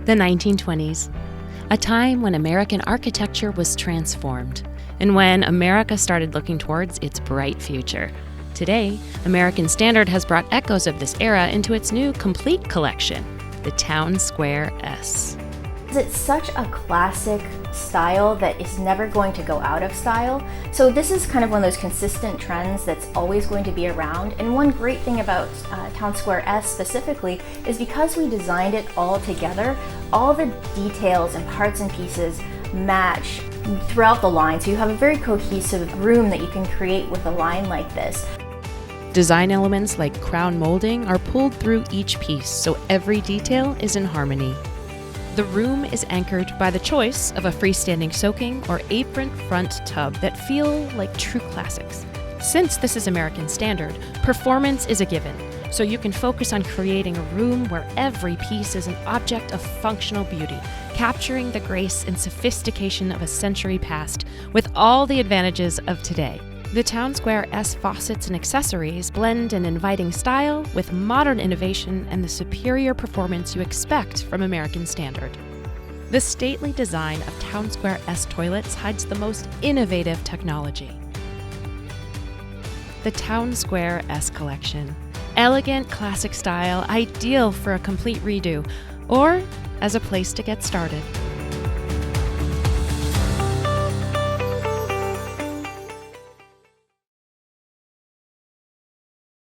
The 1920s, a time when American architecture was transformed and when America started looking towards its bright future. Today, American Standard has brought echoes of this era into its new complete collection, the Town Square S. It's such a classic style that is never going to go out of style. So this is kind of one of those consistent trends that's always going to be around. And one great thing about Town Square S specifically is because we designed it all together, all the details and parts and pieces match throughout the line. So you have a very cohesive room that you can create with a line like this. Design elements like crown molding are pulled through each piece, so every detail is in harmony. The room is anchored by the choice of a freestanding soaking or apron front tub that feel like true classics. Since this is American Standard, performance is a given, so you can focus on creating a room where every piece is an object of functional beauty, capturing the grace and sophistication of a century past with all the advantages of today. The Town Square S faucets and accessories blend an inviting style with modern innovation and the superior performance you expect from American Standard. The stately design of Town Square S toilets hides the most innovative technology. The Town Square S collection. Elegant, classic style, ideal for a complete redo, or as a place to get started.